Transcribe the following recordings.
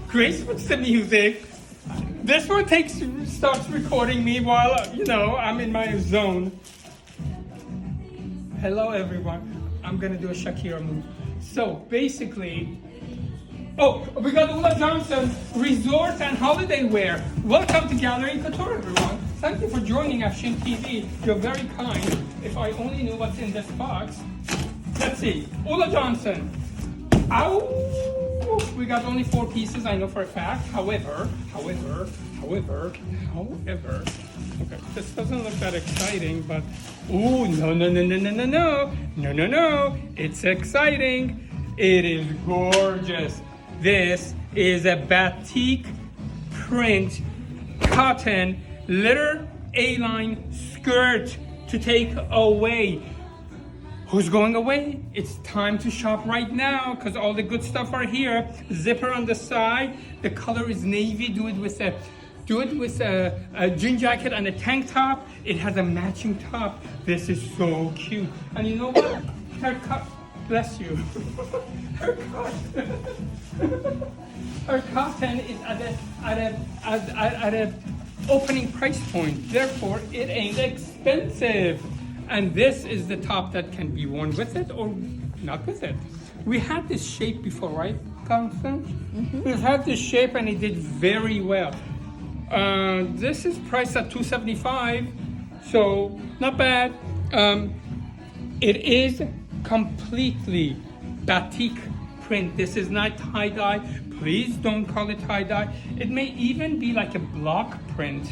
Grace puts the music. This one starts recording me while, I'm in my zone. Hello, everyone. I'm gonna do a Shakira move. So basically, we got Ulla Johnson, resort and holiday wear. Welcome to Gallery Couture, everyone. Thank you for joining Afshin TV. You're very kind. If I only knew what's in this box. Let's see. Ulla Johnson. Ow! We got only 4 pieces, I know for a fact. However. Okay, this doesn't look that exciting, but ooh, no. It's exciting. It is gorgeous. This is a batik print cotton letter A-line skirt to take away. Who's going away? It's time to shop right now because all the good stuff are here. Zipper on the side. The color is navy. Do it with a jean jacket and a tank top. It has a matching top. This is so cute. And you know what? Her bless you. Her cotton is at a opening price point. Therefore, it ain't expensive. And this is the top that can be worn with it or not with it. We had this shape before, right, Constance? Mm-hmm. We've had this shape and it did very well. This is priced at $275, so not bad. It is completely batik print. This is not tie-dye. Please don't call it tie-dye. It may even be like a block print.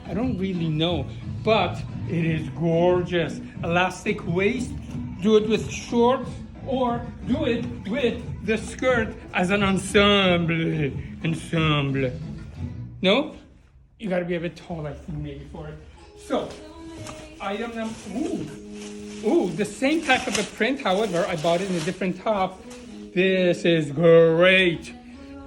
I don't really know, but it is gorgeous. Elastic waist, do it with shorts or do it with the skirt as an ensemble. No? You gotta be a bit tall, I think, maybe for it. So, item number, ooh, the same type of a print, however, I bought it in a different top. This is great.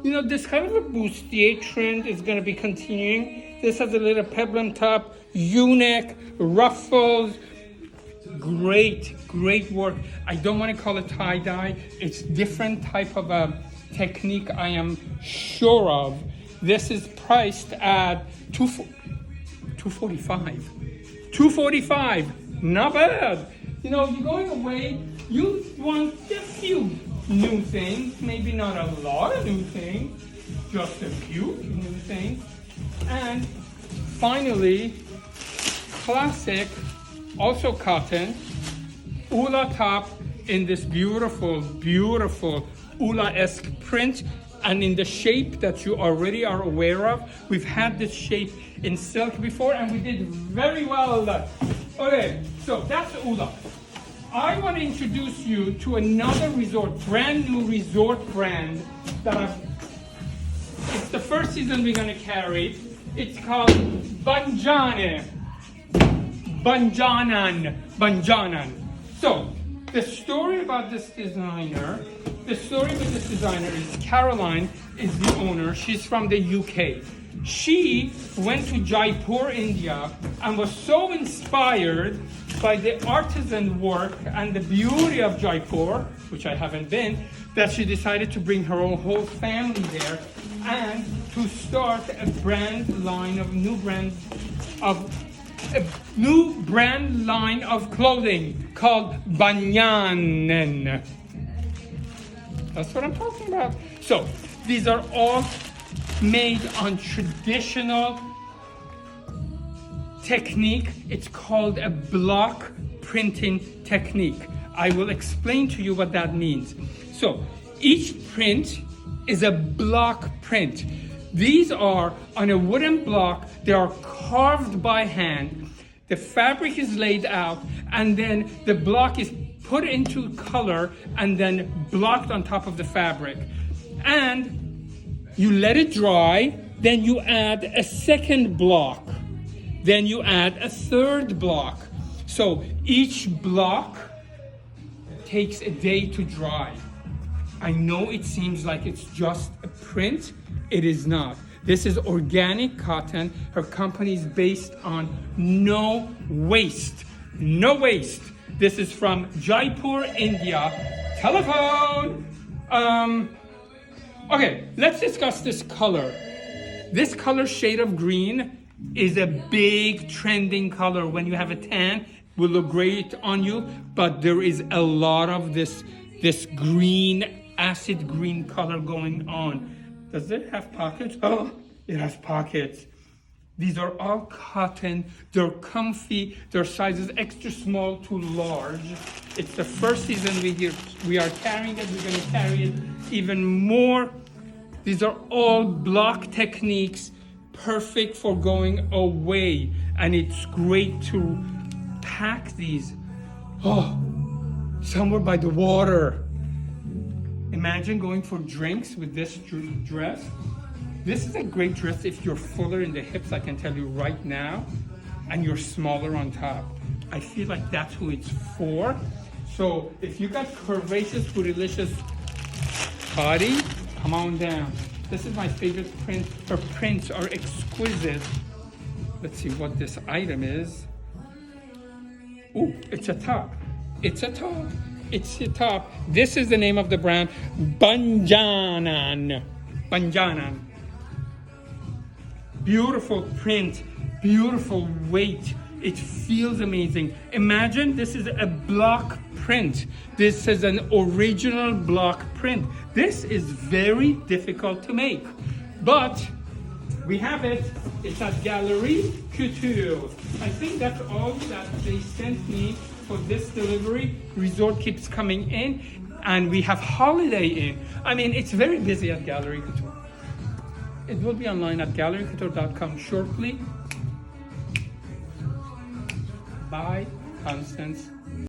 This kind of a bustier trend is gonna be continuing. This has a little peplum top, U-neck, ruffles. Great work. I don't want to call it tie-dye. It's different type of a technique I am sure of. This is priced at $245. $245. Not bad. You're going away, you want a few new things, maybe not a lot of new things, just a few new things. And finally, classic, also cotton, Ulla top in this beautiful Ulla-esque print and in the shape that you already are aware of. We've had this shape in silk before and we did very well. Okay, so that's Ulla. I want to introduce you to another brand new resort brand that it's the first season we're going to carry. It's called Banjanan. So, the story with this designer is Caroline is the owner. She's from the UK. She went to Jaipur, India, and was so inspired by the artisan work and the beauty of Jaipur, which I haven't been, that she decided to bring her whole family there and to start a new brand line of clothing called Banjanan. That's what I'm talking about. So these are all made on traditional technique. It's called a block printing technique. I will explain to you what that means. So each print is a block print. These are on a wooden block. They are carved by hand. The fabric is laid out and then the block is put into color and then blocked on top of the fabric. And you let it dry, then you add a second block. Then you add a third block. So each block takes a day to dry. I know it seems like it's just a print. It is not. This is organic cotton. Her company is based on no waste. No waste. This is from Jaipur, India. Telephone. Okay, let's discuss this color. This color shade of green is a big trending color. When you have a tan, it will look great on you, but there is a lot of this green, acid green color going on. Does it have pockets? Oh, it has pockets. These are all cotton, they're comfy, their sizes extra small to large. It's the first season we are carrying it, we're gonna carry it even more. These are all block techniques, perfect for going away. And it's great to pack these, somewhere by the water. Imagine going for drinks with this dress. This is a great dress if you're fuller in the hips, I can tell you right now, and you're smaller on top. I feel like that's who it's for. So if you got curvaceous, bootylicious body, come on down. This is my favorite print. Her prints are exquisite. Let's see what this item is. Ooh, it's a top. It's a top. It's a top. This is the name of the brand, Banjanan. Banjanan. Beautiful print, beautiful weight. It feels amazing. Imagine this is a block print. This is an original block print. This is very difficult to make, but we have it. It's at Galerie Couture. I think that's all that they sent me for this delivery. Resort keeps coming in, and we have Holiday in. I mean, it's very busy at Galerie Couture. It will be online at galeriecouture.com shortly. Bye, Constance.